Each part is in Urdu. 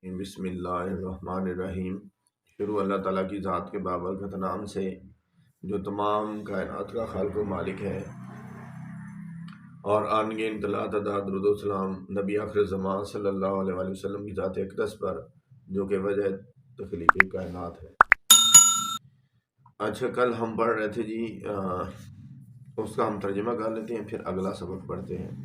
بسم اللہ الرحمن الرحیم۔ شروع اللہ تعالیٰ کی ذات کے بابرکت نام سے جو تمام کائنات کا خالق و مالک ہے، اور آنگین اطلاع تعداد درود و سلام نبی آخر زمان صلی اللہ علیہ وآلہ وسلم کی ذات اقدس پر جو کہ وجہ تخلیق کائنات ہے۔ اچھا، کل ہم پڑھ رہے تھے جی، اس کا ہم ترجمہ کر لیتے ہیں، پھر اگلا سبق پڑھتے ہیں۔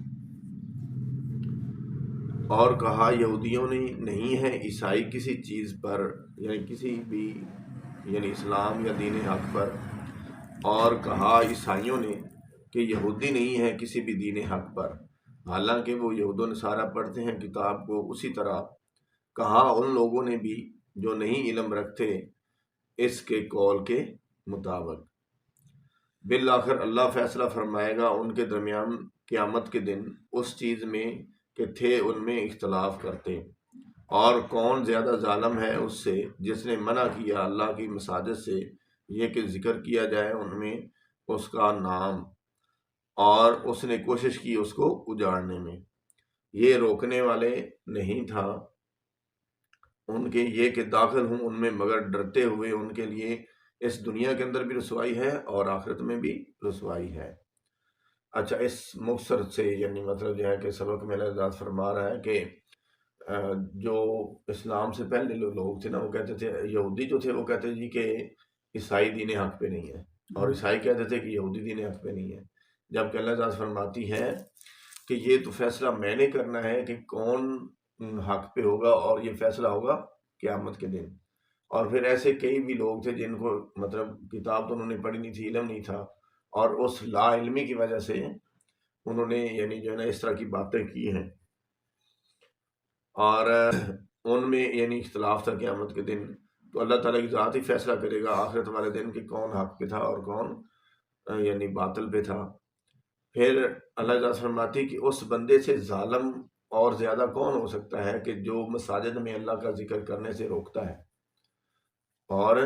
اور کہا یہودیوں نے نہیں ہے عیسائی کسی چیز پر، یعنی کسی بھی، یعنی اسلام یا دین حق پر، اور کہا عیسائیوں نے کہ یہودی نہیں ہے کسی بھی دین حق پر، حالانکہ وہ یہود و نصارہ پڑھتے ہیں کتاب کو اسی طرح۔ کہا ان لوگوں نے بھی جو نہیں علم رکھتے اس کے قول کے مطابق، بالآخر اللہ فیصلہ فرمائے گا ان کے درمیان قیامت کے دن اس چیز میں کہ تھے ان میں اختلاف کرتے، اور کون زیادہ ظالم ہے اس سے جس نے منع کیا اللہ کی مساجد سے یہ کہ ذکر کیا جائے ان میں اس کا نام، اور اس نے کوشش کی اس کو اجاڑنے میں۔ یہ روکنے والے نہیں تھا ان کے یہ کہ داخل ہوں ان میں، مگر ڈرتے ہوئے ان کے لیے اس دنیا کے اندر بھی رسوائی ہے اور آخرت میں بھی رسوائی ہے۔ اچھا، اس مختصر سے یعنی مطلب جو ہے کہ سبق میں اللہ ذات فرما رہا ہے کہ جو اسلام سے پہلے لوگ تھے نا، وہ کہتے تھے، یہودی جو تھے وہ کہتے جی کہ عیسائی دین حق پہ نہیں ہے، اور عیسائی کہتے تھے کہ یہودی دین حق پہ نہیں ہے، جبکہ اللہ ذات فرماتی ہے کہ یہ تو فیصلہ میں نے کرنا ہے کہ کون حق پہ ہوگا، اور یہ فیصلہ ہوگا قیامت کے دن۔ اور پھر ایسے کئی بھی لوگ تھے جن کو مطلب کتاب تو انہوں نے پڑھی نہیں تھی، علم نہیں تھا، اور اس لا علمی کی وجہ سے انہوں نے یعنی جو ہے نا اس طرح کی باتیں کی ہیں، اور ان میں یعنی اختلاف تھا قیامت کے دن۔ تو اللہ تعالیٰ کی ذات ہی فیصلہ کرے گا آخرت والے دن کہ کون حق پہ تھا اور کون یعنی باطل پہ تھا۔ پھر اللہ تعالیٰ فرماتی کہ اس بندے سے ظالم اور زیادہ کون ہو سکتا ہے کہ جو مساجد میں اللہ کا ذکر کرنے سے روکتا ہے اور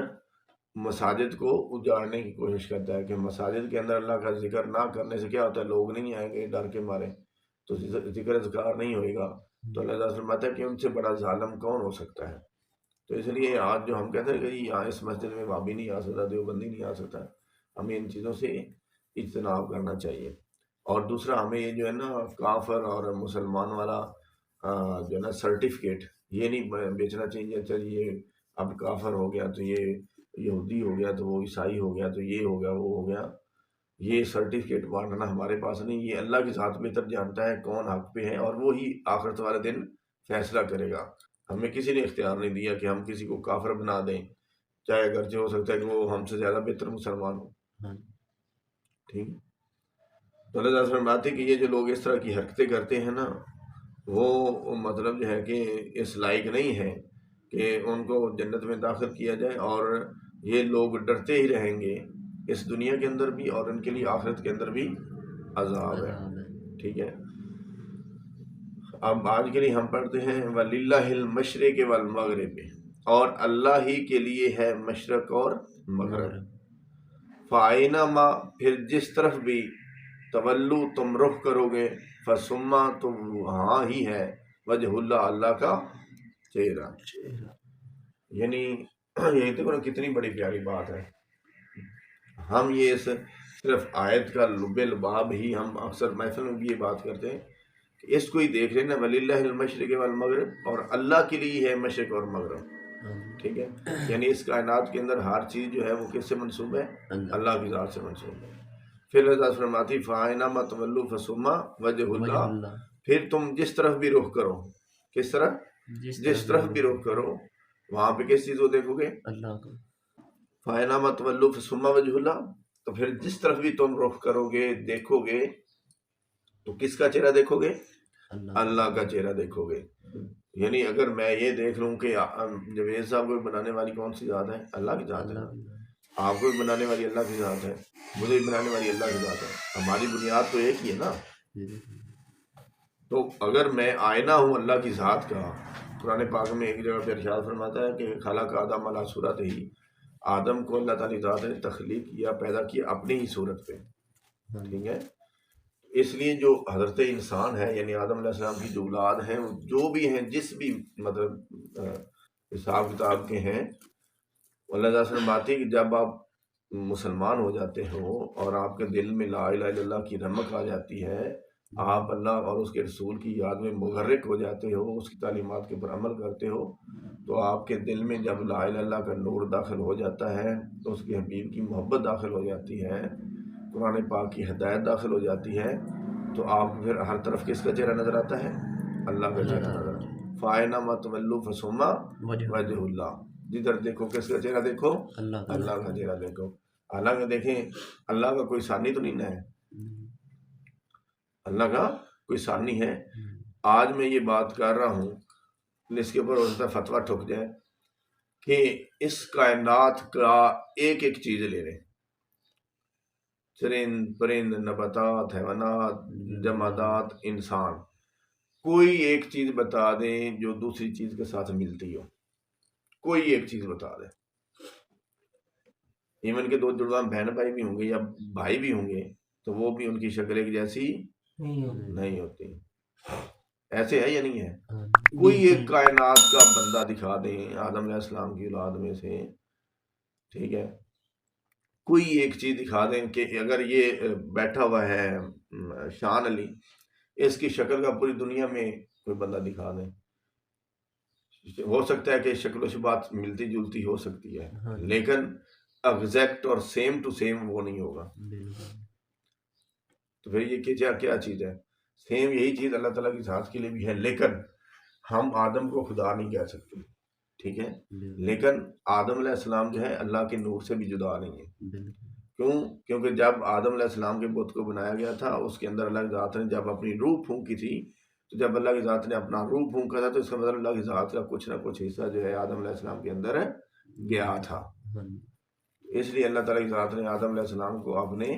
مساجد کو اجاڑنے کی کوشش کرتا ہے، کہ مساجد کے اندر اللہ کا ذکر نہ کرنے سے کیا ہوتا ہے، لوگ نہیں آئیں گے ڈر کے مارے، تو ذکر اذکار نہیں ہوئے گا۔ تو اللہ تعالیٰ فرماتا ہے کہ ان سے بڑا ظالم کون ہو سکتا ہے۔ تو اس لیے آج جو ہم کہتے ہیں کہ یہاں اس مسجد میں وہابی نہیں آ سکتا، دیوبندی نہیں آ سکتا، ہمیں ان چیزوں سے اجتناب کرنا چاہیے۔ اور دوسرا، ہمیں یہ جو ہے نا کافر اور مسلمان والا جو ہے نا سرٹیفکیٹ یہ نہیں بیچنا چاہیے، اچھا یہ اب کافر ہو گیا تو یہ یہودی ہو گیا تو وہ عیسائی ہو گیا تو یہ ہو گیا وہ ہو گیا، یہ سرٹیفکیٹ بانٹنا ہمارے پاس نہیں۔ یہ اللہ کی ذات بہتر جانتا ہے کون حق پہ ہے، اور وہی آخرت والے دن فیصلہ کرے گا۔ ہمیں کسی نے اختیار نہیں دیا کہ ہم کسی کو کافر بنا دیں، چاہے اگرچہ ہو سکتا ہے کہ وہ ہم سے زیادہ بہتر مسلمان ہو۔ ٹھیک، تو اللہ تعالیٰ فرماتے کہ یہ جو لوگ اس طرح کی حرکتیں کرتے ہیں نا، وہ مطلب جو ہے کہ اس لائق نہیں ہے کہ ان کو جنت میں داخل کیا جائے، اور یہ لوگ ڈرتے ہی رہیں گے اس دنیا کے اندر بھی، اور ان کے لیے آخرت کے اندر بھی عذاب ہے۔ ٹھیک ہے، اب آج کے لیے ہم پڑھتے ہیں وَلِلَّهِ الْمَشْرِقِ وَالْمَغْرِبِ، اور اللہ ہی کے لیے ہے مشرق اور مغرب۔ فَأَيْنَمَا، پھر جس طرف بھی، تولو تم رخ کرو گے، فَثُمَّ تو وہاں ہی ہے، وجہ اللہ اللہ کا چہرہ۔ یعنی یہ دیکھو نا کتنی بڑی پیاری بات ہے۔ ہم یہ صرف آیت کا لب لباب ہی ہم اکثر محفل میں بھی یہ بات کرتے ہیں کہ اس کو ہی دیکھ لینا، وَلِلَّهِ الْمَشْرِقِ وَالْمَغْرِبِ، اور اللہ کے لیے ہے مشرق اور مغرب۔ ٹھیک ہے، یعنی اس کائنات کے اندر ہر چیز جو ہے وہ کس سے منسوب ہے، اللہ کی ذات سے منسوب ہے۔ پھر اللہ فرماتی فَأَيْنَمَا تُوَلُّوا فَثُمَّ وَجْهُ اللَّهِ، پھر تم جس طرف بھی رخ کرو، کس طرح، جس طرف بھی رخ کرو، وہاں پہ کس چیز کو دیکھو گے، اللہ کو۔ فَأَيْنَمَا تُوَلُّوا فَثُمَّ وَجْهُ اللَّهِ، تو پھر جس طرف بھی تم رخ کرو گے دیکھو گے تو کس کا چہرہ دیکھو گے، اللہ کا چہرہ دیکھو گے۔ یعنی اگر میں یہ دیکھ لوں کہ جاوید صاحب کو بنانے والی کون سی ذات ہے، اللہ کی ذات ہے، آپ کو بھی بنانے والی اللہ کی ذات ہے، مجھے بھی بنانے والی اللہ کی ذات ہے، ہماری بنیاد تو ایک ہی ہے نا۔ تو اگر میں آئینہ ہوں اللہ کی ذات کا، قرآن پاک میں ایک جگہ پہ ارشاد فرماتا ہے کہ خلق آدم علی صورت ہی، آدم کو اللہ تعالی ذات نے تخلیق کیا، پیدا کیا اپنی ہی صورت پہ۔ ٹھیک ہے، اس لیے جو حضرت انسان ہے یعنی آدم علیہ السلام کی جو اولاد ہیں، وہ جو بھی ہیں، جس بھی مطلب حساب کتاب کے ہیں، اللہ تعالیٰ سے بات ہے کہ جب آپ مسلمان ہو جاتے ہو اور آپ کے دل میں لا الہ الا اللہ کی رمق آ جاتی ہے، آپ اللہ اور اس کے رسول کی یاد میں مغرق ہو جاتے ہو، اس کی تعلیمات کے اوپر عمل کرتے ہو، تو آپ کے دل میں جب لا الہ الا اللہ کا نور داخل ہو جاتا ہے تو اس کے حبیب کی محبت داخل ہو جاتی ہے، قرآن پاک کی ہدایت داخل ہو جاتی ہے، تو آپ کو پھر ہر طرف کس کا چہرہ نظر آتا ہے؟ اللہ کا چہرہ نظر آتا ہے۔ فائنہ متولو فثم وجہ اللہ، جدھر دیکھو کس کا چہرہ دیکھو؟ اللہ کا چہرہ دیکھو۔ حالانکہ دیکھیں اللہ کا کوئی ثانی تو نہیں نہ ہے، اللہ کا کوئی ثانی ہے۔ آج میں یہ بات کر رہا ہوں، اس کے اوپر ہو سکتا ہے فتویٰ ٹھک جائے کہ اس کائنات کا ایک ایک چیز لے رہے ہیں، چرند پرند نباتات حیوانات جمادات انسان، کوئی ایک چیز بتا دیں جو دوسری چیز کے ساتھ ملتی ہو، کوئی ایک چیز بتا دیں۔ ایون کے دو جڑواں بہن بھائی بھی ہوں گے یا بھائی بھی ہوں گے تو وہ بھی ان کی شکل ایک جیسی نہیں ہوتی، ایسے ہے یا نہیں ہے؟ کوئی ایک کائنات کا بندہ دکھا دیں آدم علیہ السلام کی اولاد میں سے، ٹھیک ہے، کوئی ایک چیز دکھا دیں کہ اگر یہ بیٹھا ہوا ہے شان علی، اس کی شکل کا پوری دنیا میں کوئی بندہ دکھا دیں، ہو سکتا ہے کہ شکل و شبات ملتی جلتی ہو سکتی ہے، لیکن ایگزیکٹ اور سیم ٹو سیم وہ نہیں ہوگا۔ تو پھر یہ کیا چیز ہے؟ سیم یہی چیز اللہ تعالیٰ کی ذات کے لیے بھی ہے، لیکن ہم آدم کو خدا نہیں کہہ سکتے، ٹھیک ہے، لیکن آدم علیہ السلام جو ہے اللہ کے نور سے بھی جدا نہیں ہے۔ کیونکہ جب آدم علیہ السلام کے بت کو بنایا گیا تھا، اس کے اندر اللہ کی ذات نے جب اپنی روح پھونکی تھی، تو جب اللہ کی ذات نے اپنا روح پھونکا تھا تو اس کا مطلب اللہ کی ذات کا کچھ نہ کچھ حصہ جو ہے آدم علیہ السلام کے اندر گیا تھا۔ اس لیے اللہ تعالیٰ کی ذات نے آدم علیہ السلام کو اپنے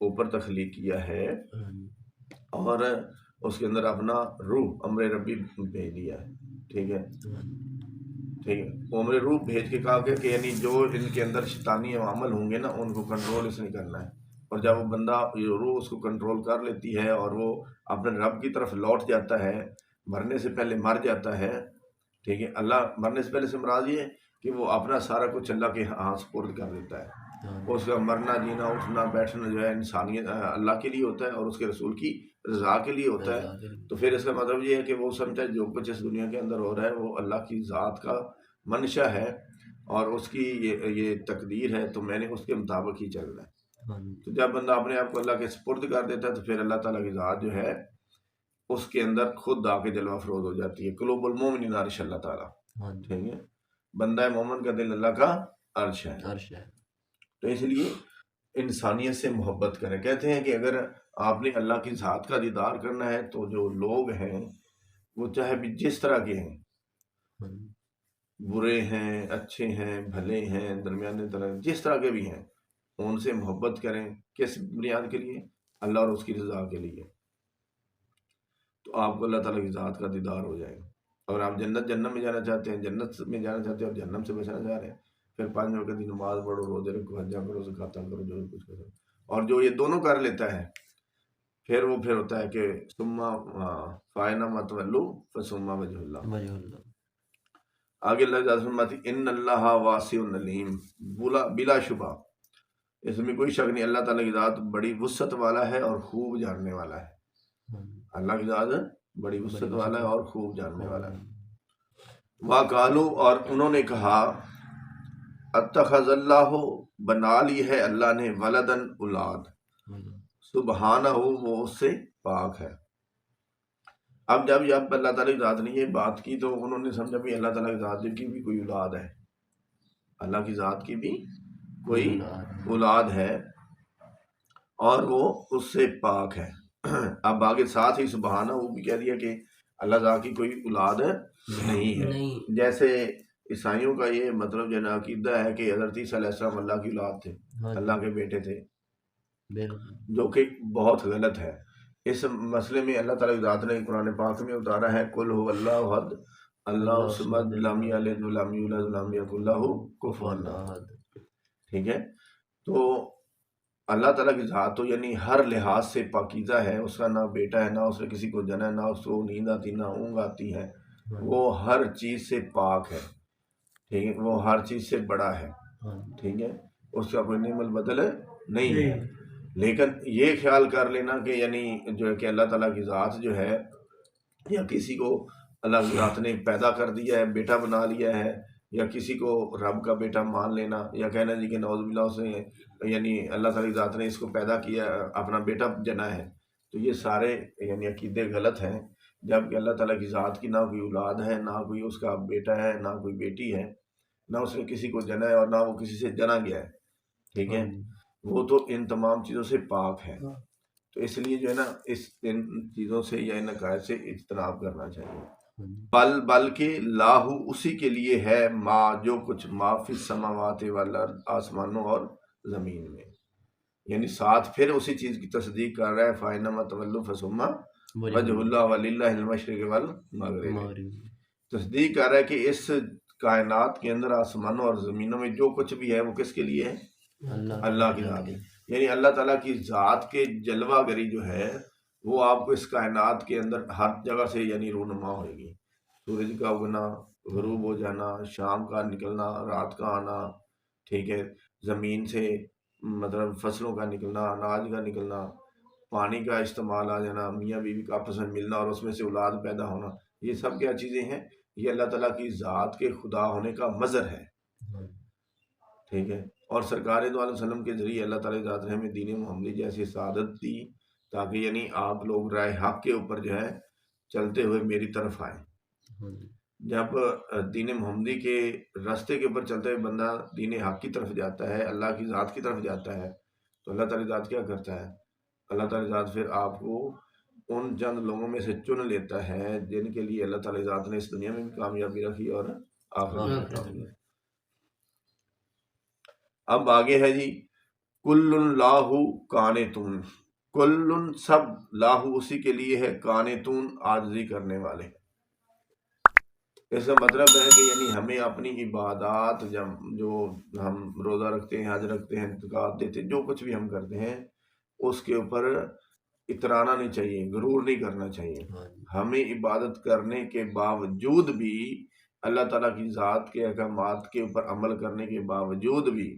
اوپر تخلیق کیا ہے اور اس کے اندر اپنا روح امر ربی بھیج دیا ہے، ٹھیک ہے، ٹھیک ہے، امر روح بھیج کے کہا کہ یعنی جو ان کے اندر شیطانی عمل ہوں گے نا ان کو کنٹرول اس نے کرنا ہے، اور جب وہ بندہ روح اس کو کنٹرول کر لیتی ہے اور وہ اپنے رب کی طرف لوٹ جاتا ہے، مرنے سے پہلے مر جاتا ہے، ٹھیک ہے، اللہ مرنے سے پہلے سے مراد یہ ہے کہ وہ اپنا سارا کچھ اللہ کے ہاں سپرد کر دیتا ہے، اس کا مرنا جینا اٹھنا بیٹھنا جو ہے انسانیت اللہ کے لیے ہوتا ہے اور اس کے رسول کی رضا کے لیے ہوتا ہے۔ تو پھر اس کا مطلب یہ ہے کہ وہ سمجھتا ہے جو کچھ اس دنیا کے اندر ہو رہا ہے وہ اللہ کی ذات کا منشا ہے اور اس کی یہ تقدیر ہے، تو میں نے اس کے مطابق ہی چلنا ہے۔ تو جب بندہ اپنے آپ کو اللہ کے سپرد کر دیتا ہے تو پھر اللہ تعالیٰ کی ذات جو ہے اس کے اندر خود آ کے جلوہ افروز ہو جاتی ہے۔ قلوب المومنین عرش اللہ تعالیٰ، ٹھیک ہے، بندہ مومن کا دل اللہ کا عرش ہے۔ تو اس لیے انسانیت سے محبت کریں۔ کہتے ہیں کہ اگر آپ نے اللہ کی ذات کا دیدار کرنا ہے تو جو لوگ ہیں وہ چاہے بھی جس طرح کے ہیں، برے ہیں اچھے ہیں بھلے ہیں درمیانے طرح، جس طرح کے بھی ہیں، ان سے محبت کریں۔ کس بنیاد کے لیے؟ اللہ اور اس کی رضا کے لیے۔ تو آپ کو اللہ تعالیٰ کی ذات کا دیدار ہو جائے گا، اور آپ جنت میں جانا چاہتے ہیں، جنت میں جانا چاہتے ہیں اور جہنم سے بچنا چاہ رہے ہیں، پھر 5 وقت کی نماز پڑھو، روزے رکھو، حجہ کرو، زکوٰۃ کرو، جو کچھ کرو، اور جو یہ دونوں کر لیتا ہے پھر ہوتا ہے کہ ثم فائنما تولوا فثم وجہ اللہ۔ آگے اللہ تعالیٰ فرماتی ان اللہ واسع علیم، بلا شبہ اس میں کوئی شک نہیں، اللہ تعالیٰ کی ذات بڑی وسعت والا ہے اور خوب جاننے والا ہے۔ اللہ کی ذات بڑی وسعت والا ہے اور خوب جاننے والا ہے۔ وَقَالُوا، اور انہوں نے کہا، اتخذ اللہ، بنا لی ہے اللہ نے، ولدن، اولاد، سبحانہ، وہ اس سے پاک ہے۔ اب جب اللہ تعالیٰ کی ذات نے یہ بات کی تو انہوں نے سمجھا بھی اللہ تعالیٰ کی ذات کی بھی کوئی اولاد ہے، اللہ کی ذات کی بھی کوئی اولاد ہے اور وہ اس سے پاک ہے۔ اب آگے ساتھ ہی سبحانہ وہ بھی کہہ دیا کہ اللہ ذات کی کوئی اولاد نہیں ہے۔ جیسے عیسائیوں کا یہ مطلب جو عقیدہ ہے کہ حضرت عیسیٰ علیہ السلام اللہ کی اولاد تھے، اللہ کے بیٹے تھے، جو کہ بہت غلط ہے۔ اس مسئلے میں اللہ تعالیٰ کی ذات نے قرآن پاک میں اتارا ہے قل هو اللہ احد اللہ الصمد لم یلد ولم یولد ولم یکن لہ کفوا احد، ٹھیک ہے۔ تو اللہ تعالیٰ کی ذات تو یعنی ہر لحاظ سے پاکیزہ ہے، اس کا نہ بیٹا ہے، نہ اس نے کسی کو جنا ہے، نہ اس کو نیند آتی نہ اونگ آتی ہے، وہ ہر چیز سے پاک ہے، ٹھیک ہے، وہ ہر چیز سے بڑا ہے، ٹھیک ہے، اس کا کوئی نعم البدل نہیں ہے۔ لیکن یہ خیال کر لینا کہ یعنی جو ہے کہ اللہ تعالیٰ کی ذات جو ہے، یا کسی کو اللہ کی ذات نے پیدا کر دیا ہے، بیٹا بنا لیا ہے، یا کسی کو رب کا بیٹا مان لینا، یا کہنا جی کہ نعوذ باللہ اس نے یعنی اللہ تعالیٰ کی ذات نے اس کو پیدا کیا، اپنا بیٹا جنا ہے، تو یہ سارے یعنی عقیدے غلط ہیں، جبکہ اللہ تعالیٰ کی ذات کی نہ کوئی اولاد ہے، نہ کوئی اس کا بیٹا ہے، نہ کوئی بیٹی ہے، نہ اس نے کسی کو جنا ہے، اور نہ وہ کسی سے جنا گیا ہے، ٹھیک ہے، وہ تو ان تمام چیزوں سے پاک ہے۔ تو اس لیے جو ہے نا ان چیزوں سے یا ان عقائد سے اجتناب کرنا چاہیے۔ بلکہ لاہو اسی کے لیے ہے ما جو کچھ ما فی السماوات والارض آسمانوں اور زمین میں، یعنی ساتھ پھر اسی چیز کی تصدیق کر رہا ہے فَإِنَّمَا تَوَلُّوا فَثُمَّ وَجْهُ اللَّهِ وَلِلَّهِ الْمَشْرِقُ وَالْمَغْرِبُ، تصدیق کر رہا ہے کہ اس کائنات کے اندر آسمانوں اور زمینوں میں جو کچھ بھی ہے وہ کس کے لیے ہے؟ اللہ کی ذات ہے، یعنی اللہ تعالیٰ کی ذات کے جلوہ گری جو ہے وہ آپ کو اس کائنات کے اندر ہر جگہ سے یعنی رونما ہوئے گی، سورج کا اگنا، غروب ہو جانا، شام کا نکلنا، رات کا آنا، ٹھیک ہے، زمین سے مطلب فصلوں کا نکلنا، اناج کا نکلنا، پانی کا استعمال آ جانا، میاں بیوی کا آپس میں ملنا اور اس میں سے اولاد پیدا ہونا، یہ سب کیا چیزیں ہیں؟ یہ اللہ تعالیٰ کی ذات کے خدا ہونے کا مظہر ہے، ٹھیک ہے، اور سرکار دو علیہ وسلم کے ذریعے اللہ تعالیٰ کی ذات نے ہمیں دین محمدی جیسی سعادت دی تاکہ یعنی آپ لوگ رائے حق کے اوپر جو ہے چلتے ہوئے میری طرف آئیں۔ جب دین محمدی کے راستے کے اوپر چلتے ہوئے بندہ دین حق کی طرف جاتا ہے، اللہ کی ذات کی طرف جاتا ہے، تو اللہ تعالیٰ ذات کیا کرتا ہے؟ اللہ تعالیٰ ذات پھر آپ کو ان چند لوگوں میں سے چن لیتا ہے جن کے لیے اللہ تعالیٰ ذات نے اس دنیا میں بھی کامیابی رکھی اور آخرت میں کامیابی۔ اب آگے ہے جی کل لاہ قانتون، کل سب لاہ اسی کے لیے ہے، قانتون عاجزی کرنے والے۔ اس کا مطلب ہے کہ یعنی ہمیں اپنی عبادات جو ہم روزہ رکھتے ہیں، حج رکھتے ہیں، زکوٰۃ دیتے ہیں، جو کچھ بھی ہم کرتے ہیں اس کے اوپر اترانا نہیں چاہیے، غرور نہیں کرنا چاہیے۔ ہمیں عبادت کرنے کے باوجود بھی، اللہ تعالیٰ کی ذات کے احکامات کے اوپر عمل کرنے کے باوجود بھی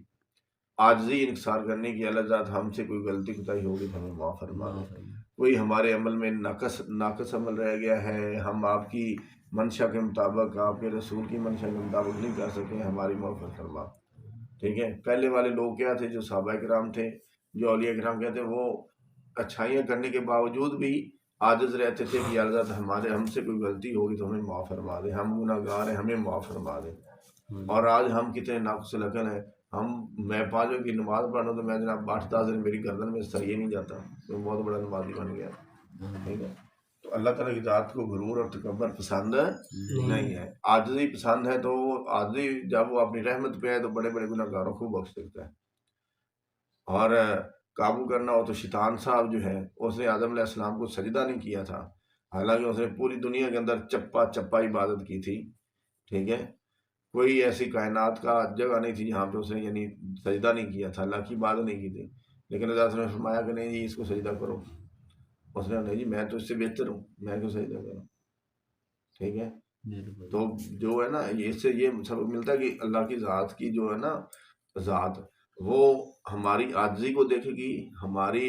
عاجزی انکسار کرنے کی، اللہ ذات ہم سے کوئی غلطی کوتاہی ہوگی تو ہمیں معاف فرما دے، کوئی ہمارے عمل میں ناقص عمل رہ گیا ہے، ہم آپ کی منشا کے مطابق، آپ کے رسول کی منشا کے مطابق نہیں کر سکے، ہماری معافی فرما، ٹھیک ہے۔ پہلے والے لوگ کیا تھے؟ جو صحابہ کرام تھے، جو اولیاء کرام کہتے ہیں، وہ اچھائیاں کرنے کے باوجود بھی عاجز رہتے تھے کہ اللہ ذات ہم سے کوئی غلطی ہوگی تو ہمیں معاف فرما دے، ہم گناہ گار ہیں، ہمیں معاف فرما دے۔ اور آج ہم کتنے ناقص العقل ہیں، میں 5 وقت کی نماز پڑھوں تو میں جناب 8-10 دن میری گردن میں صحیح نہیں جاتا، میں بہت بڑا نمازی بن گیا، ٹھیک ہے۔ تو اللہ تعالیٰ کی ذات کو غرور اور تکبر پسند نہیں ہے، عاجزی پسند ہے، تو عاجزی جب وہ اپنی رحمت پہ ہے تو بڑے بڑے گناہ گاروں کو بخش سکتا ہے۔ اور قابو کرنا ہو تو شیطان صاحب جو ہے، اس نے آدم علیہ السلام کو سجدہ نہیں کیا تھا، حالانکہ اس نے پوری دنیا کے اندر چپا چپا عبادت کی تھی، ٹھیک ہے، کوئی ایسی کائنات کا جگہ نہیں تھی جہاں پہ اس نے یعنی سجدہ نہیں کیا تھا، اللہ کی عبادت نہیں کی تھی، لیکن اللہ نے فرمایا کہ نہیں جی اس کو سجدہ کرو، اس نے نہیں جی میں تو اس سے بہتر ہوں، میں کیوں سجدہ کروں، ٹھیک ہے۔ تو جو ہے نا اس سے یہ سبق ملتا ہے کہ اللہ کی ذات کی جو ہے نا ذات، وہ ہماری عاجزی کو دیکھے گی، ہماری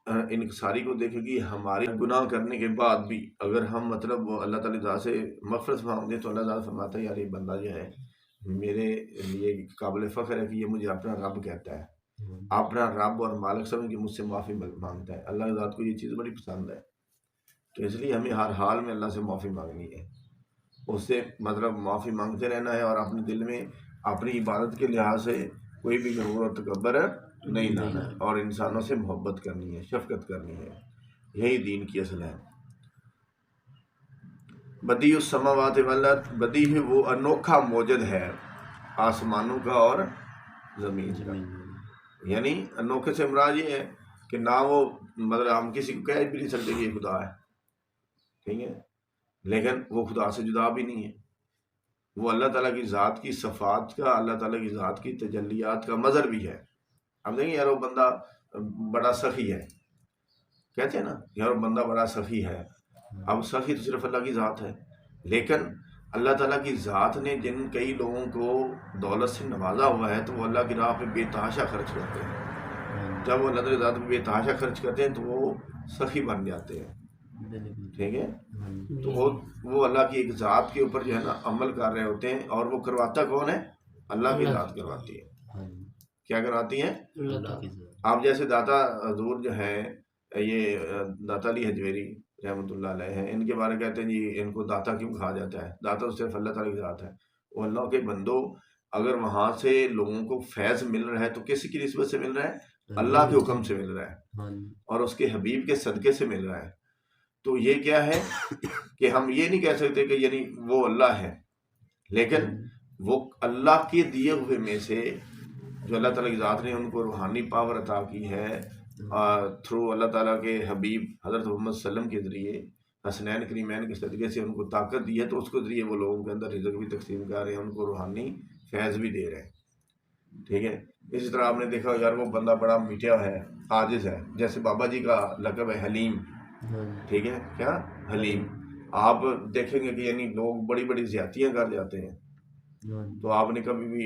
انکساری کو دیکھے گی، ہماری گناہ کرنے کے بعد بھی اگر ہم مطلب اللہ تعالیٰ ذات سے مغفرت مانگتے تو اللہ تعالیٰ فرماتا ہے یار یہ بندہ جو ہے میرے لیے قابل فخر ہے کہ یہ مجھے اپنا رب کہتا ہے، اپنا رب اور مالک سمجھ کے مجھ سے معافی مانگتا ہے، اللہ ذات کو یہ چیز بڑی پسند ہے، تو اس لیے ہمیں ہر حال میں اللہ سے معافی مانگنی ہے، اس سے مطلب معافی مانگتے رہنا ہے، اور اپنے دل میں اپنی عبادت کے لحاظ سے کوئی بھی غرور اور تکبر نہیں لانا ہے، اور انسانوں سے محبت کرنی ہے، شفقت کرنی ہے، یہی دین کی اصل ہے۔ بدیع السماوات والارض، بدیع وہ انوکھا موجد ہے آسمانوں کا اور زمین کا، یعنی انوکھے سے مراد یہ ہے کہ نہ وہ مطلب ہم کسی کو کہہ بھی نہیں سکتے کہ یہ خدا ہے، ٹھیک ہے، لیکن وہ خدا سے جدا بھی نہیں ہے، وہ اللہ تعالیٰ کی ذات کی صفات کا، اللہ تعالیٰ کی ذات کی تجلیات کا مظہر بھی ہے۔ اب دیکھیں یار وہ بندہ بڑا سخی ہے، کہتے ہیں نا یار بندہ بڑا سخی ہے. اب سخی تو صرف اللہ کی ذات ہے، لیکن اللہ تعالیٰ کی ذات نے جن کئی لوگوں کو دولت سے نوازا ہوا ہے تو وہ اللہ کی راہ پہ بے تحاشا خرچ کرتے ہیں. جب وہ اللہ تعالیٰ کی ذات پہ بے تحاشا خرچ کرتے ہیں تو وہ سخی بن جاتے ہیں. ٹھیک ہے، تو وہ اللہ کی ایک ذات کے اوپر جو ہے نا عمل کر رہے ہوتے ہیں، اور وہ کرواتا کون ہے؟ اللہ کی ذات کرواتی ہے. کیا کرواتی ہے؟ آپ جیسے داتا حضور جو ہے یہ داتا علی حجویری رحمۃ اللہ علیہ ہیں، ان کے بارے میں کہتے ہیں جی ان کو داتا کیوں کہا جاتا ہے؟ داتا تو صرف اللہ تعالیٰ کی ذات ہے. وہ اللہ کے بندو اگر وہاں سے لوگوں کو فیض مل رہا ہے تو کس کی نسبت سے مل رہا ہے؟ اللہ کے حکم سے مل رہا ہے اور اس کے حبیب کے صدقے سے مل رہا ہے. تو یہ کیا ہے کہ ہم یہ نہیں کہہ سکتے کہ یعنی وہ اللہ ہے، لیکن وہ اللہ کے دیے ہوئے میں سے جو اللہ تعالیٰ کی ذات نے ان کو روحانی پاور عطا کی ہے تھرو اللہ تعالیٰ کے حبیب حضرت محمد صلی اللہ علیہ وسلم کے ذریعے، حسنین کریمین کے صدقے سے ان کو طاقت دی ہے، تو اس کے ذریعے وہ لوگوں کے اندر رزق بھی تقسیم کر رہے ہیں، ان کو روحانی فیض بھی دے رہے ہیں. ٹھیک ہے، اسی طرح آپ نے دیکھا یار وہ بندہ بڑا میٹھا ہے، عاجز ہے، جیسے بابا جی کا لقب ہے حلیم. ٹھیک ہے، کیا حلیم. آپ دیکھیں گے کہ یعنی لوگ بڑی بڑی زیادتیاں کر جاتے ہیں، تو آپ نے کبھی بھی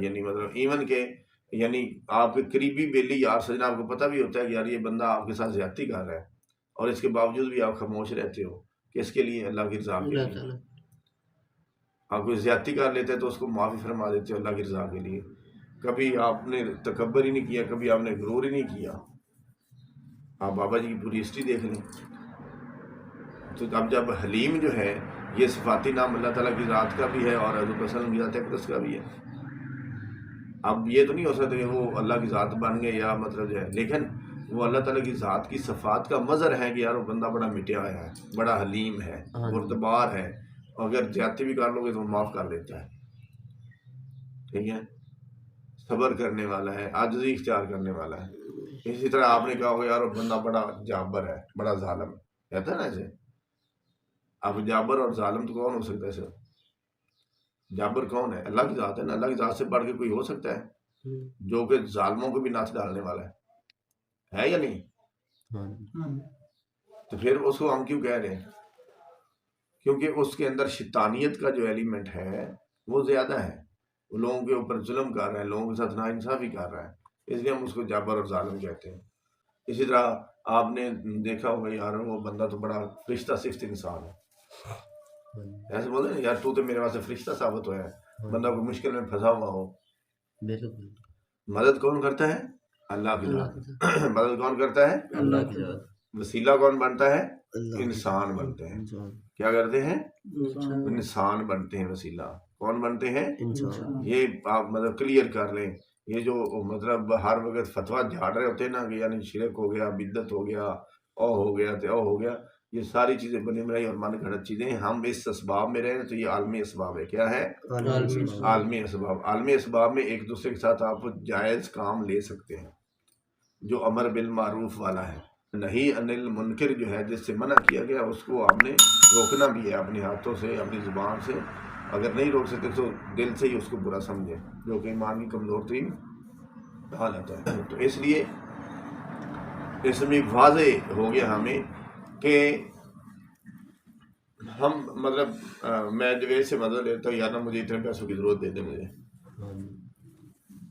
یعنی مطلب ایون کہ یعنی آپ کے قریبی بیلی یار سجنا آپ کو پتہ بھی ہوتا ہے کہ یار یہ بندہ آپ کے ساتھ زیادتی کر رہا ہے، اور اس کے باوجود بھی آپ خاموش رہتے ہو کہ اس کے لیے اللہ کی رضا کے لیے. آپ کوئی زیادتی کر لیتے ہیں تو اس کو معافی فرما دیتے ہو اللہ کی رضا کے لیے. کبھی آپ نے تکبر ہی نہیں کیا، کبھی آپ نے غرور ہی نہیں کیا. آپ بابا جی کی پوری ہسٹری دیکھ لیں. تو اب جب حلیم جو ہے یہ صفاتی نام اللہ تعالیٰ کی ذات کا بھی ہے اور حضرت وسلم کی ذات اقدس کا بھی ہے. اب یہ تو نہیں ہو سکتا کہ وہ اللہ کی ذات بن گئے یا مطلب جو ہے، لیکن وہ اللہ تعالیٰ کی ذات کی صفات کا مظہر ہے کہ یار وہ بندہ بڑا مٹیا ہوا ہے، بڑا حلیم ہے، بردبار ہے، اور اگر زیادتی بھی کر لو گے تو وہ معاف کر دیتا ہے. ٹھیک ہے، صبر کرنے والا ہے، عاجزی اختیار کرنے والا ہے. اسی طرح آپ نے کہا ہوگا یار وہ بندہ بڑا جابر ہے، بڑا ظالم کہتا ہے نا ایسے. اب جابر اور ظالم تو کون ہو سکتا ہے سر؟ جابر کون ہے؟ اللہ کی ذات ہے نا. اللہ کی ذات سے بڑھ کے کوئی ہو سکتا ہے جو کہ ظالموں کو بھی ناچ ڈالنے والا ہے یا نہیں؟ تو پھر اس کو ہم کیوں کہہ رہے ہیں؟ کیونکہ اس کے اندر شیطانیت کا جو ایلیمنٹ ہے وہ زیادہ ہے، وہ لوگوں کے اوپر ظلم کر رہا ہے، لوگوں کے ساتھ ناانصافی کر رہا ہے، اس لیے ہم اس کو جابر اور ظالم کہتے ہیں. اسی طرح آپ نے دیکھا ہوگا یار وہ بندہ تو بڑا فرشتہ صفت انسان ہے. ایسے بولتے ہیں یار تو میرے واسطے فرشتہ ثابت ہوا ہے. بندہ کوئی مشکل میں پھنسا ہوا ہو، مدد کون کرتا ہے؟ اللہ کی ذات. مدد کون کرتا ہے؟ اللہ کی ذات. وسیلہ کون بنتا ہے؟ انسان بنتے ہیں. کیا کرتے ہیں؟ انسان بنتے ہیں. وسیلہ کون بنتے ہیں؟ یہ آپ مطلب کلیئر کر لیں. یہ جو مطلب ہر وقت فتویٰ جھاڑ رہے ہوتے ہیں نا کہ یعنی شرک ہو گیا، بدعت ہو گیا، او ہو گیا تو او ہو گیا، یہ ساری چیزیں بنی بنائی اور من گھڑت چیزیں. ہم اس اسباب میں رہیں تو یہ عالمی اسباب ہے. کیا ہے؟ عالمی اسباب. عالمی اسباب میں ایک دوسرے کے ساتھ آپ جائز کام لے سکتے ہیں. جو امر بالمعروف والا ہے، نہیں انل منکر جو ہے جس سے منع کیا گیا اس کو آپ نے روکنا بھی ہے اپنے ہاتھوں سے، اپنی زبان سے. اگر نہیں روک سکتے تو دل سے ہی اس کو برا سمجھے، جو کہ ایمان کی کمزور ترین حالت ہے. تو اس لیے اس میں واضح ہو گیا ہمیں کہ ہم مطلب میں جوید سے مدد لیتا ہوں یا نا مجھے اتنے پیسوں کی ضرورت دے دیں مجھے.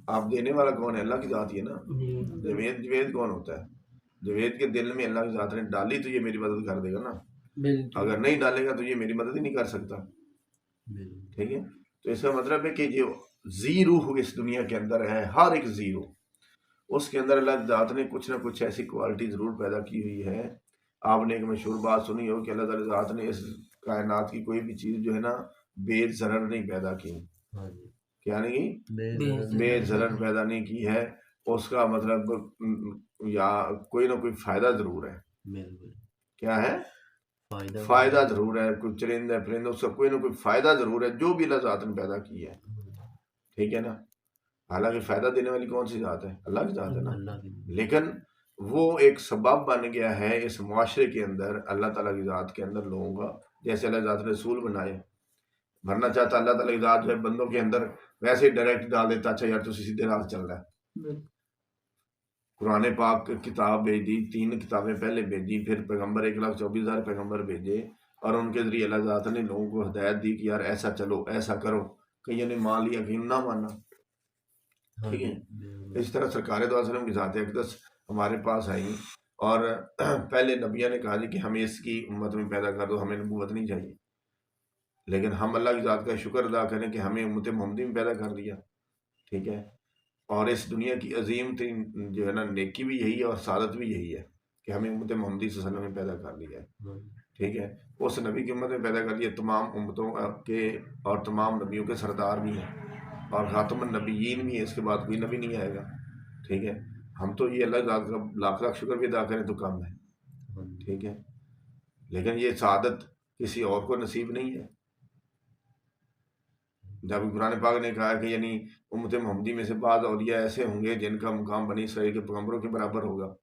آپ دینے والا کون ہے؟ اللہ کی ذات ہی ہے نا. جوید کون ہوتا ہے؟ جوید کے دل میں اللہ کی ذات نے ڈالی تو یہ میری مدد کر دے گا نا. اگر نہیں ڈالے گا تو یہ میری مدد ہی نہیں کر سکتا. ٹھیک ہے، تو اس کا مطلب ہے کہ جو زیرو اس دنیا کے اندر ہے، ہر ایک زیرو اس کے اندر اللہ کی ذات نے کچھ نہ کچھ ایسی کوالٹی ضرور پیدا کی ہوئی ہے. آپ نے ایک مشہور بات سنی ہو کہ اللہ تعالی ذات نے اس کائنات کی کوئی بھی چیز جو ہے نا بے ضرر نہیں پیدا کی. کیا نہیں؟ بے ضرر پیدا نہیں کی ہے. اس کا مطلب یا کوئی نہ کوئی فائدہ ضرور ہے. کیا ہے؟ فائدہ ضرور ہے. کوئی چرند ہے پرند، اس کا کوئی نہ کوئی فائدہ ضرور ہے جو بھی اللہ ذات نے پیدا کی ہے. ٹھیک ہے نا. حالانکہ فائدہ دینے والی کون سی ذات ہے؟ اللہ کی ذات ہے نا. لیکن وہ ایک سبب بن گیا ہے اس معاشرے کے اندر اللہ تعالیٰ کی ذات کے اندر لوگوں کا. جیسے اللہ ذات نے رسول بنائے، بھرنا چاہتا اللہ تعالیٰ کی ذات جو ہے بندوں کے اندر ویسے ہی ڈائریکٹ ڈال دیتا، اچھا یار تو سیدھے راہ چل رہا ہے. قرآن پاک کتاب بھیج دی، 3 کتابیں پہلے بھیجی، پھر پیغمبر 1,24,000 پیغمبر بھیجے، اور ان کے ذریعے اللہ ذات نے لوگوں کو ہدایت دی کہ یار ایسا چلو، ایسا کرو، کئیوں نے مان لیا، کہیں نہ مانا، ٹھیک ہے۔ اس طرح سرکار دو وسلم کی ذات اقدس ہمارے پاس آئی، اور پہلے نبیوں نے کہا جی کہ ہمیں اس کی امت میں پیدا کر دو، ہمیں نبوت نہیں چاہیے، لیکن ہم اللہ کی ذات کا شکر ادا کریں کہ ہمیں امت محمدی میں پیدا کر دیا، ٹھیک ہے۔ اور اس دنیا کی عظیم ترین جو ہے نا نیکی بھی یہی ہے اور سعادت بھی یہی ہے کہ ہمیں امت محمدی صلی اللہ علیہ وسلم میں پیدا کر دیا ہے، ٹھیک ہے۔ اس نبی کی امت میں پیدا کر دیا، تمام امتوں کے اور تمام نبیوں کے سردار بھی ہیں، اور خاتم النبیین بھی ہے، اس کے بعد کوئی نبی نہیں آئے گا، ٹھیک ہے۔ ہم تو یہ اللہ ذات کا لاکھ لاکھ شکر بھی ادا کریں تو کم ہے، ٹھیک ہے، لیکن یہ سعادت کسی اور کو نصیب نہیں ہے۔ جب قرآن پاک نے کہا کہ یعنی امت محمدی میں سے بعض اولیاء ایسے ہوں گے جن کا مقام بنی اسرائیل کے پیغمبروں کے برابر ہوگا،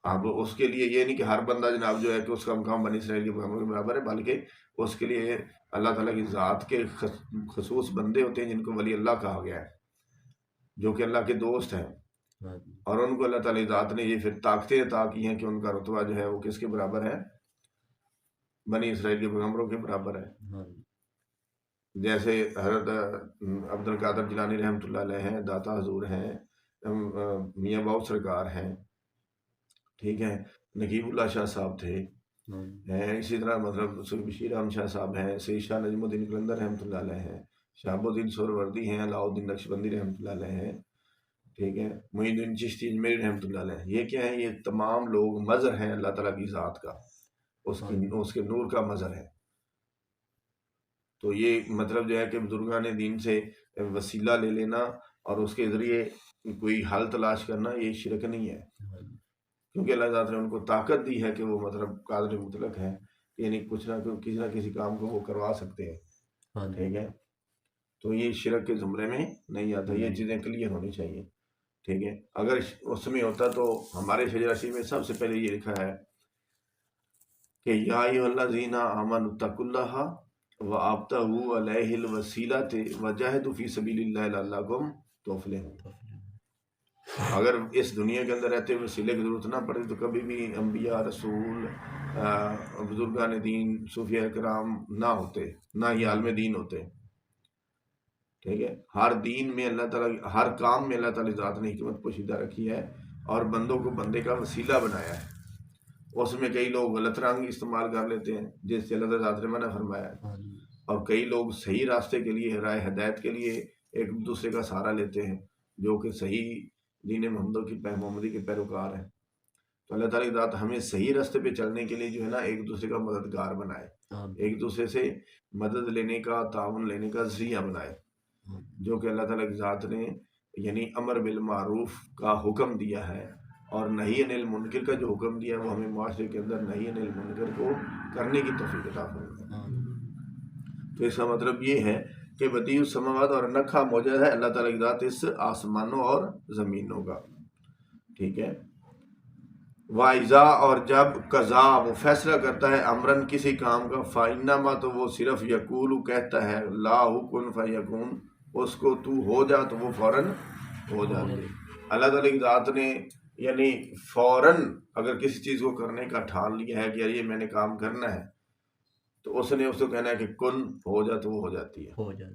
اب اس کے لیے یہ نہیں کہ ہر بندہ جناب جو ہے کہ اس کا مقام بنی اسرائیل کے پیغمبروں کے برابر ہے، بلکہ اس کے لیے اللہ تعالیٰ کی ذات کے خصوص بندے ہوتے ہیں جن کو ولی اللہ کہا گیا ہے، جو کہ اللہ کے دوست ہیں، اور ان کو اللہ تعالیٰ کی ذات نے یہ پھر طاقتیں عطا کی ہیں کہ ان کا رتبہ جو ہے وہ کس کے برابر ہے؟ بنی اسرائیل کے پیغمبروں کے برابر ہے۔ جیسے حضرت عبد القادر جیلانی رحمۃ اللہ علیہ ہیں، داتا حضور ہیں، میاں باؤ سرکار ہیں، ٹھیک ہے، نقیب اللہ شاہ صاحب تھے، اسی طرح مطلب سید بشیر احمد شاہ صاحب ہیں، سید شاہ نجم الدین قلندر رحمۃ اللہ علیہ ہیں، شہاب الدین سہروردی ہیں، علاؤ الدین نقشبندی رحمۃ اللہ علیہ ہیں، ٹھیک ہے، معین الدین چشتی اجمیری رحمۃ اللہ علیہ ہیں۔ یہ کیا ہیں؟ یہ تمام لوگ مظہر ہیں اللہ تعالیٰ کی ذات کا، اس کے نور کا مظہر ہے۔ تو یہ مطلب جو ہے کہ بزرگان دین سے وسیلہ لے لینا اور اس کے ذریعے کوئی حل تلاش کرنا، یہ شرک نہیں ہے، کیونکہ اللہ تعالیٰ نے ان کو طاقت دی ہے کہ وہ مطلب قادر مطلق ہے، یعنی کچھ نہ کسی کام کو وہ کروا سکتے ہیں، ٹھیک ہے۔ تو یہ شرک کے زمرے میں نہیں آتا، یہ چیزیں کلیئر ہونی چاہیے، ٹھیک ہے۔ اگر اس میں ہوتا تو ہمارے شجرہ شریف میں سب سے پہلے یہ لکھا ہے کہ یا ایھا الذین آمنوا اتقوا اللہ وابتغوا الیہ الوسیلۃ وجاہدوا فی سبیل اللہ لعلکم تفلحون۔ اگر اس دنیا کے اندر رہتے ہوئے وسیلے کی ضرورت نہ پڑے تو کبھی بھی انبیاء، رسول، بزرگان دین، صوفیاء کرام نہ ہوتے، نہ ہی عالم دین ہوتے، ٹھیک ہے۔ ہر دین میں اللہ تعالیٰ، ہر کام میں اللہ تعالیٰ ذات نے حکمت پوشیدہ رکھی ہے اور بندوں کو بندے کا وسیلہ بنایا ہے۔ اس میں کئی لوگ غلط رنگ استعمال کر لیتے ہیں جس سے اللہ تعالیٰ ذات نے منع فرمایا ہے، اور کئی لوگ صحیح راستے کے لیے، رائے ہدایت کے لیے ایک دوسرے کا سہارا لیتے ہیں جو کہ صحیح دین محمدی کے پیروکار ہیں۔ تو اللہ تعالیٰ کی ذات ہمیں صحیح راستے پہ چلنے کے لیے جو ہے نا ایک دوسرے کا مددگار بنائے، ایک دوسرے سے مدد لینے کا، تعاون لینے کا ذریعہ بنائے، جو کہ اللہ تعالیٰ کی ذات نے یعنی امر بالمعروف کا حکم دیا ہے، اور نہی عن المنکر کا جو حکم دیا ہے وہ ہمیں معاشرے کے اندر نہی عن المنکر کو کرنے کی توفیق عطا فرمائے۔ تو اس کا مطلب یہ ہے کہ بدیع السماوات اور انکھا موجود ہے اللہ تعالیٰ کی ذات اس آسمانوں اور زمینوں کا، ٹھیک ہے۔ وَإِذَا اور جب قضا وہ فیصلہ کرتا ہے امرن کسی کام کا، فَإِنَّمَا تو وہ صرف یقول کہتا ہے لا کن فیکون، اس کو تو ہو جا تو وہ فوراً ہو جاتے۔ اللہ تعالیٰ کی ذات نے یعنی فوراً اگر کسی چیز کو کرنے کا ٹھان لیا ہے کہ یار یہ میں نے کام کرنا ہے تو اس نے اس کو کہنا ہے کہ کن ہو جا تو وہ ہو جاتی ہے۔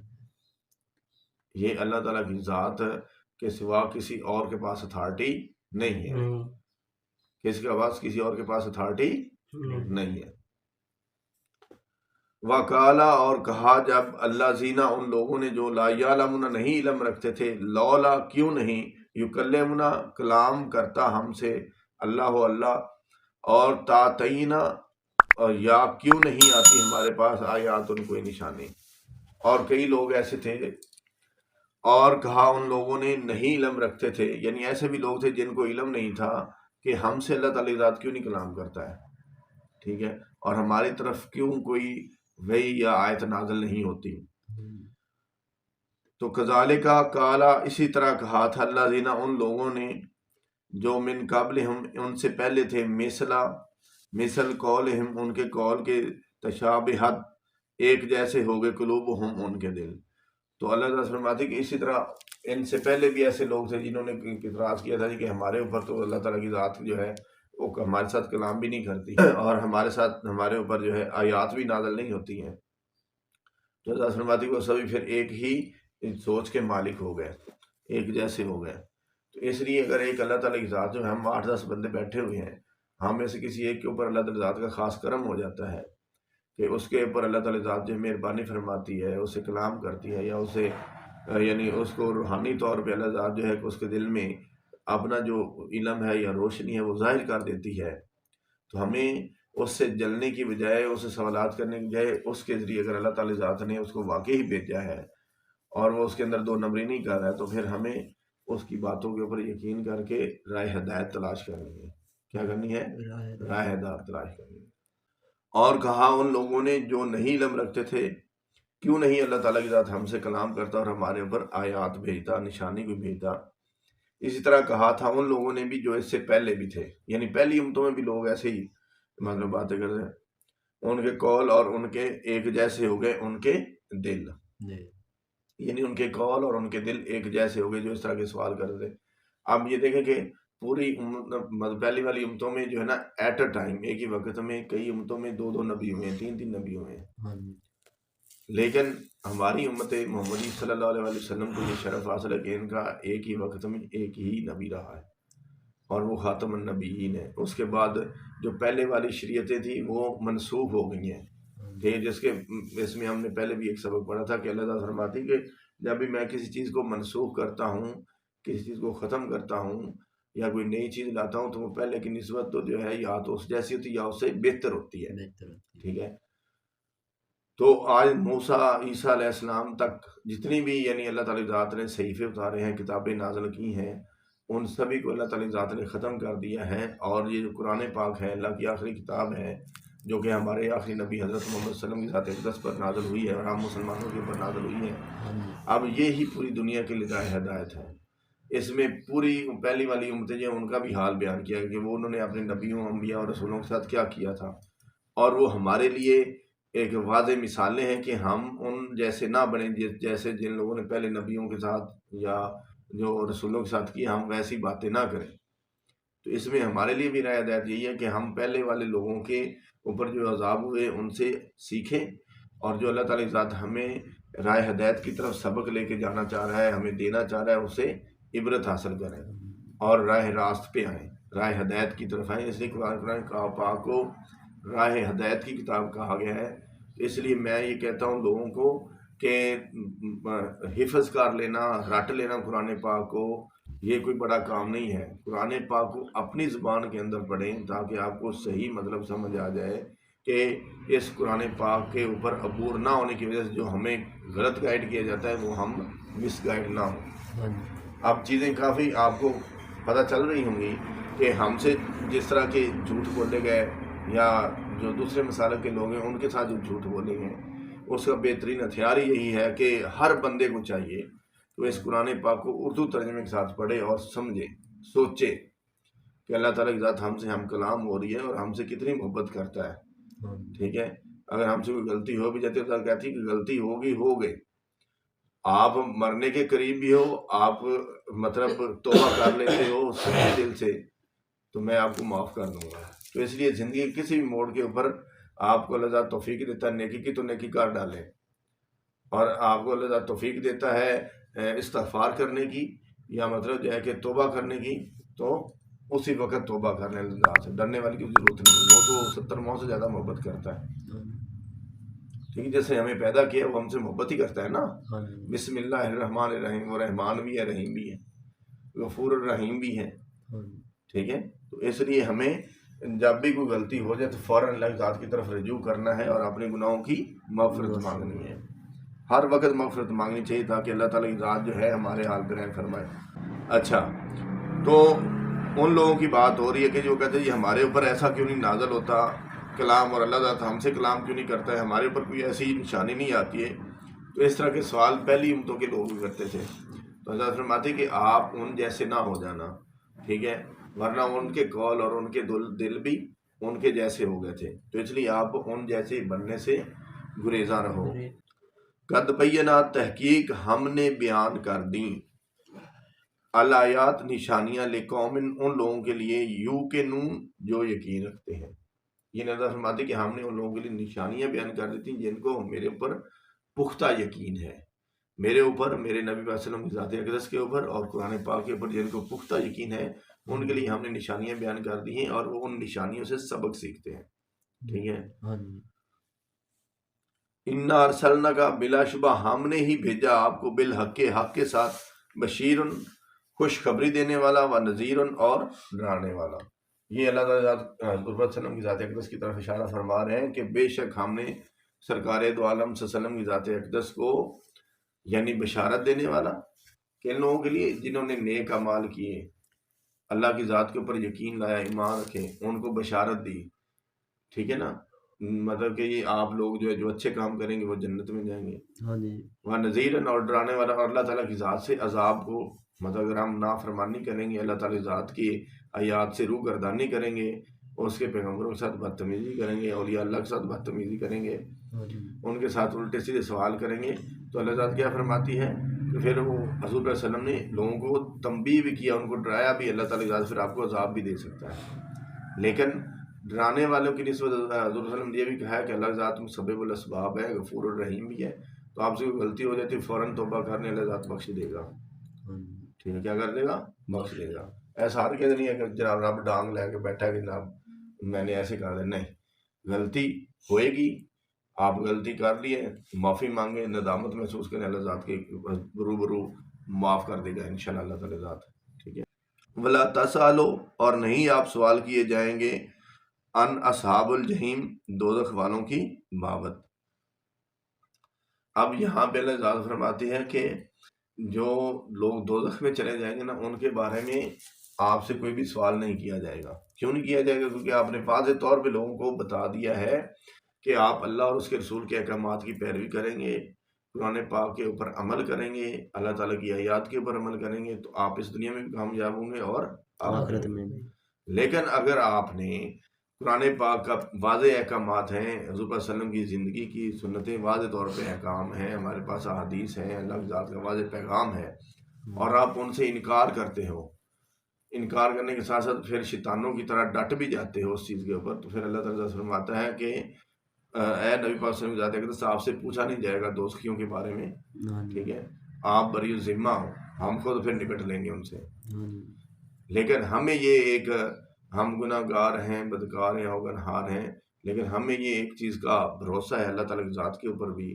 یہ اللہ تعالیٰ کی ذات کے سوا کسی اور کے پاس اتھارٹی نہیں ہے، کسی کے پاس کسی اور کے پاس اتھارٹی نہیں ہے۔ وَقَالَ اور کہا جب اللہ زینا ان لوگوں نے جو لا یعلمون نہیں علم رکھتے تھے، لولا کیوں نہیں یکلمنا کلام کرتا ہم سے اللہ، اور تاتینا اور یا کیوں نہیں آتی ہمارے پاس آیات ان کوئی نشانی۔ اور کئی لوگ ایسے تھے، اور کہا ان لوگوں نے نہیں علم رکھتے تھے، یعنی ایسے بھی لوگ تھے جن کو علم نہیں تھا کہ ہم سے اللہ تعالی ذات کیوں نہیں کلام کرتا ہے، ٹھیک ہے، اور ہماری طرف کیوں کوئی وحی یا آیت نازل نہیں ہوتی۔ تو کذالک کالا اسی طرح کہا تھا اللہ دینا ان لوگوں نے جو من قبلہم ان سے پہلے تھے، مثل قولہم ان کے قول کے، تشابہت ایک جیسے ہو گئے، قلوبہم ان کے دل، تو اللہ تعالیٰ فرماتے کہ اسی طرح ان سے پہلے بھی ایسے لوگ تھے جنہوں نے اعتراض کیا تھا کہ ہمارے اوپر تو اللہ تعالیٰ کی ذات جو ہے وہ ہمارے ساتھ کلام بھی نہیں کرتی اور ہمارے ساتھ ہمارے اوپر جو ہے آیات بھی نازل نہیں ہوتی ہیں. تو اللہ فرماتے کہ وہ سبھی پھر ایک ہی سوچ کے مالک ہو گئے، ایک جیسے ہو گئے. تو اس لیے اگر ایک اللہ تعالیٰ کی ذات جو ہے، ہم 8-10 بندے بیٹھے ہوئے ہیں، ہم میں سے کسی ایک کے اوپر اللہ تعالیٰ ذات کا خاص کرم ہو جاتا ہے کہ اس کے اوپر اللہ تعالیٰ ذات جو ہے مہربانی فرماتی ہے، اسے کلام کرتی ہے، یا اسے یعنی اس کو روحانی طور پہ اللہ ذات جو ہے کہ اس کے دل میں اپنا جو علم ہے یا روشنی ہے وہ ظاہر کر دیتی ہے. تو ہمیں اس سے جلنے کی بجائے، اس سے سوالات کرنے کی بجائے، اس کے ذریعے اگر اللہ تعالیٰ ذات نے اس کو واقعی بھیجا ہے اور وہ اس کے اندر 2 نمبری نہیں کر رہا ہے، تو پھر ہمیں اس کی باتوں کے اوپر یقین کر کے راہ ہدایت تلاش کرنی ہے. کیا کرنی ہے؟ راہ ہدایت تلاش کرنی ہے. اور کہا ان لوگوں نے جو نہیں علم رکھتے تھے، کیوں نہیں اللہ تعالیٰ کی ذات ہم سے کلام کرتا اور ہمارے اوپر آیات بھیجتا، نشانی کو بھیجتا. اسی طرح کہا تھا ان لوگوں نے بھی جو اس سے پہلے بھی تھے، یعنی پہلی امتوں میں بھی لوگ ایسے ہی مطلب باتیں کرتے ہیں، ان کے قول اور ان کے ایک جیسے ہو گئے ان کے دل، یعنی ان کے قول اور ان کے دل ایک جیسے ہو گئے جو اس طرح کے سوال کرتے تھے. اب یہ دیکھیں کہ پوری پہلی والی امتوں میں جو ہے نا ایٹ اے ٹائم، ایک ہی وقت میں کئی امتوں میں 2 نبی ہوئے ہیں، 3 نبی ہوئے ہیں. لیکن ہماری امت محمدی صلی اللہ علیہ وسلم کو یہ شرف حاصل ہے کہ ان کا ایک ہی وقت میں ایک ہی نبی رہا ہے اور وہ خاتم النبیین ہے. اس کے بعد جو پہلے والی شریعتیں تھیں وہ منسوخ ہو گئی ہیں، کہ جس کے اس میں ہم نے پہلے بھی ایک سبق پڑھا تھا کہ اللہ تعالیٰ فرماتی کہ جب بھی میں کسی چیز کو منسوخ کرتا ہوں، کسی چیز کو ختم کرتا ہوں یا کوئی نئی چیز لاتا ہوں، تو وہ پہلے کی نسبت تو جو ہے یا تو اس جیسی ہوتی ہے یا اس سے بہتر ہوتی ہے. ٹھیک ہے. تو آج موسیٰ عیسیٰ علیہ السلام تک جتنی بھی یعنی اللہ تعالیٰ ذات نے صحیفے اتارے ہیں، کتابیں نازل کی ہیں، ان سبھی کو اللہ تعالیٰ ذات نے ختم کر دیا ہے. اور یہ جو قرآن پاک ہے اللہ کی آخری کتاب ہے، جو کہ ہمارے آخری نبی حضرت محمد صلی اللہ علیہ وسلم کی ذات اقدس پر نازل ہوئی ہے اور ہم مسلمانوں کے اوپر نازل ہوئی ہے. اب یہ ہی پوری دنیا کے لیے راہ ہدایت ہے. اس میں پوری پہلی والی امتیں جو ان کا بھی حال بیان کیا ہے کہ وہ انہوں نے اپنے نبیوں، انبیاء اور رسولوں کے ساتھ کیا کیا تھا، اور وہ ہمارے لیے ایک واضح مثالیں ہیں کہ ہم ان جیسے نہ بنیں جیسے جن لوگوں نے پہلے نبیوں کے ساتھ یا جو رسولوں کے ساتھ کیا، ہم ویسی باتیں نہ کریں. تو اس میں ہمارے لیے بھی راہ ہدایت یہی ہے کہ ہم پہلے والے لوگوں کے اوپر جو عذاب ہوئے ان سے سیکھیں، اور جو اللہ تعالیٰ ذات ہمیں راہ ہدایت کی طرف سبق لے کے جانا چاہ رہا ہے، ہمیں دینا چاہ رہا ہے، اسے عبرت حاصل کریں اور راہ راست پہ آئیں، راہ ہدایت کی طرف آئیں. اس لیے قرآن پاک کو راہ ہدایت کی کتاب کہا گیا ہے. اس لیے میں یہ کہتا ہوں لوگوں کو کہ حفظ کر لینا، رٹ لینا قرآن پاک کو یہ کوئی بڑا کام نہیں ہے. قرآن پاک کو اپنی زبان کے اندر پڑھیں تاکہ آپ کو صحیح مطلب سمجھ آ جائے کہ اس قرآن پاک کے اوپر عبور نہ ہونے کی وجہ سے جو ہمیں غلط گائیڈ کیا جاتا ہے وہ ہم مس گائیڈ نہ ہوں. اب چیزیں کافی آپ کو پتہ چل رہی ہوں گی کہ ہم سے جس طرح کے جھوٹ بولے گئے یا جو دوسرے مسالک کے لوگ ہیں ان کے ساتھ جو جھوٹ بولے گئے، اس کا بہترین ہتھیار یہی ہے کہ ہر بندے کو چاہیے تو اس قرآن پاک کو اردو ترجمے کے ساتھ پڑھے اور سمجھے، سوچے کہ اللہ تعالیٰ کی ذات ہم سے ہم کلام ہو رہی ہے اور ہم سے کتنی محبت کرتا ہے. ٹھیک ہے. اگر ہم سے کوئی غلطی ہو بھی جاتی ہے تو کہتی ہے کہ غلطی ہوگی، ہو گئی، آپ مرنے کے قریب بھی ہو، آپ مطلب توبہ کر لیتے ہو سچے دل سے، تو میں آپ کو معاف کر دوں گا. تو اس لیے زندگی کسی بھی موڑ کے اوپر آپ کو اللہ تعالیٰ توفیق دیتا ہے نیکی کی تو نیکی کر ڈالیں، اور آپ کو اللہ تعالیٰ توفیق دیتا ہے استغفار کرنے کی یا مطلب جو ہے کہ توبہ کرنے کی، تو اسی وقت توبہ کر لیں. اللہ سے ڈرنے والی کی ضرورت نہیں، وہ تو 70 ماہ سے زیادہ محبت کرتا ہے. ٹھیک ہے. جیسے ہمیں پیدا کیا وہ ہم سے محبت ہی کرتا ہے نا. بسم اللہ الرحمن الرحیم، وہ رحمان بھی ہے، رحیم بھی ہے، غفور الرحیم بھی ہے. ٹھیک ہے. تو اس لیے ہمیں جب بھی کوئی غلطی ہو جائے تو فوراً اللہ کی ذات کی طرف رجوع کرنا ہے اور اپنے گناہوں کی مغفرت مانگنی ہے. ہر وقت مغفرت مانگنی چاہیے تاکہ اللہ تعالیٰ کی ذات جو ہے ہمارے حال پہ رحم فرمائے. اچھا، تو ان لوگوں کی بات ہو رہی ہے کہ جو کہتے ہیں یہ ہمارے اوپر ایسا کیوں نہیں نازل ہوتا کلام، اور اللہ تعالیٰ ہم سے کلام کیوں نہیں کرتا ہے، ہمارے اوپر کوئی ایسی نشانی نہیں آتی ہے. تو اس طرح کے سوال پہلی امتوں کے لوگ بھی کرتے تھے. تو حضرت فرماتے کہ آپ ان جیسے نہ ہو جانا. ٹھیک ہے. ورنہ ان کے قول اور ان کے دل بھی ان کے جیسے ہو گئے تھے. تو اس لیے آپ ان جیسے بننے سے گریزاں رہو. قد بینات تحقیق ہم نے بیان کر دیں، الآیات نشانیاں لقوم ان لوگوں کے لیے یوقنون جو یقین رکھتے ہیں۔ یہ نظر فرماتے کہ ہم نے ان لوگوں کے لیے نشانیاں بیان کر دی تھیں جن کو میرے اوپر پختہ یقین ہے، میرے اوپر، میرے نبی صلی اللہ علیہ وسلم کی ذات اقدس کے اوپر اور قرآن پاک کے اوپر جن کو پختہ یقین ہے، ان کے لیے ہم نے نشانیاں بیان کر دی ہیں اور وہ ان نشانیوں سے سبق سیکھتے ہیں۔ ٹھیک ہے، انا ارسلناک بلا شبہ ہم نے ہی بھیجا آپ کو بالحق حق کے ساتھ، بشیر خوشخبری دینے والا، و نذیر اور ڈرانے والا۔ یہ اللہ تعالیٰ حضور صلی اللہ علیہ وسلم کی ذات اقدس کی طرف اشارہ فرما رہے ہیں کہ بے شک ہم نے سرکار دو عالم صلی اللہ علیہ وسلم کی ذات اقدس کو یعنی بشارت دینے والا کن لوگوں کے لیے جنہوں نے نیک اعمال کیے، اللہ کی ذات کے اوپر یقین لایا، ایمان رکھے، ان کو بشارت دی۔ ٹھیک ہے نا، مطلب کہ یہ آپ لوگ جو ہے جو اچھے کام کریں گے وہ جنت میں جائیں گے۔ وہاں نذیرن اور ڈرانے والا، اور اللہ تعالیٰ کی ذات سے عذاب کو، مطلب اگر ہم نافرمانی کریں گے، اللہ تعالیٰ کی ذات کی آیات سے روح گردانی کریں گے، اس کے پیغمبروں کے ساتھ بدتمیزی کریں گے، اولیاء اللہ کے ساتھ بدتمیزی کریں گے، ان کے ساتھ الٹے سیدھے سوال کریں گے، تو اللہ ذات کیا فرماتی ہے کہ پھر وہ حضور صلی اللہ علیہ وسلم نے لوگوں کو تنبیہ بھی کیا، ان کو ڈرایا بھی، اللہ تعالیٰ کی ذات پھر آپ کو عذاب بھی دے سکتا ہے۔ لیکن ڈرانے والوں کی نسبت حضور صلی اللہ علیہ وسلم نے یہ بھی کہا ہے کہ اللہ کی ذات مسبب الاسباب ہے، غفور الرحیم بھی ہے، تو آپ سے کوئی غلطی ہو جاتی ہے فوراً توبہ کرنے اللہ ذات بخش دے گا۔ ٹھیک ہے، کیا کر دے گا؟ بخش دے گا۔ ایسا ہر کہتے نہیں ہے کہ جناب رب ڈانگ لے کے بیٹھا کہ جناب میں نے ایسے کر دیا، نہیں، غلطی ہوئے گی، آپ غلطی کر لیے، معافی مانگے، ندامت محسوس کریں، اللہ ذات کے روبرو معاف کر دے گا انشاءاللہ اللہ تعالی ذات۔ ٹھیک ہے، ولا تسالو اور نہیں آپ سوال کیے جائیں گے ان اصحاب الجحیم دوزخ والوں کی بابت۔ اب یہاں پہ اللہ ذات فرماتی ہے کہ جو لوگ دوزخ میں چلے جائیں گے نا، ان کے بارے میں آپ سے کوئی بھی سوال نہیں کیا جائے گا۔ کیوں نہیں کیا جائے گا؟ کیونکہ آپ نے واضح طور پہ لوگوں کو بتا دیا ہے کہ آپ اللہ اور اس کے رسول کے احکامات کی پیروی کریں گے، قرآن پاک کے اوپر عمل کریں گے، اللہ تعالیٰ کی آیات کے اوپر عمل کریں گے، تو آپ اس دنیا میں بھی کامیاب ہوں گے اور آخرت میں بھی۔ لیکن اگر آپ نے قرآن پاک کا واضح احکامات ہیں، حضور صلی اللہ علیہ وسلم کی زندگی کی سنتیں واضح طور پہ احکام ہیں، ہمارے پاس احادیث ہیں، اللہ کی ذات کا واضح پیغام ہے، اور آپ ان سے انکار کرتے ہو، انکار کرنے کے ساتھ ساتھ پھر شیطانوں کی طرح ڈٹ بھی جاتے ہو اس چیز کے اوپر، تو پھر اللہ تعالیٰ فرماتا ہے کہ اے نبی پاک صلی اللہ علیہ وسلم آپ سے پوچھا نہیں جائے گا دوزخیوں کے بارے میں۔ ٹھیک ہے، آپ بری الذمہ ہو، ہم خود پھر نپٹ لیں گے ان سے۔ لیکن ہمیں یہ ایک، ہم گناہ گار ہیں، بدکار ہیں، اوگنہار ہیں، لیکن ہمیں یہ ایک چیز کا بھروسہ ہے اللہ تعالیٰ کی ذات کے اوپر بھی،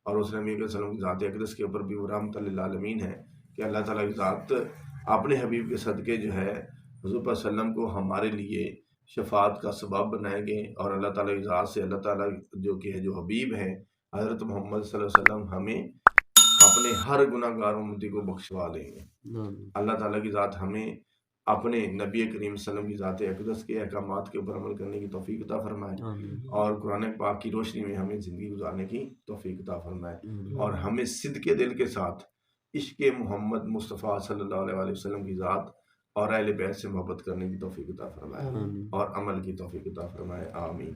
اور اس نبی صلی اللہ علیہ وسلم کی ذات اقدس کے اوپر بھی، وہ رحمت للعالمین ہے، کہ اللہ تعالیٰ کی ذات اپنے حبیب کے صدقے جو ہے حضور صلی اللہ علیہ وسلم کو ہمارے لیے شفاعت کا سبب بنائیں گے، اور اللہ تعالیٰ کی ذات سے اللہ تعالیٰ جو کہ جو حبیب ہیں حضرت محمد صلی اللہ علیہ وسلم ہمیں اپنے ہر گناہ گار امتی کو بخشوا لیں گے۔ اللہ تعالیٰ کی ذات ہمیں اپنے نبی کریم صلی اللہ علیہ وسلم کی ذات اقدس کے احکامات کے اوپر عمل کرنے کی توفیق عطا فرمائے، اور قرآن پاک کی روشنی میں ہمیں زندگی گزارنے کی توفیق عطا فرمائے، اور ہمیں صدق دل کے ساتھ عشق محمد مصطفیٰ صلی اللہ علیہ وسلم کی ذات اور اہل بیت سے محبت کرنے کی توفیق عطا فرمائے، اور عمل کی توفیق عطا فرمائے، آمین۔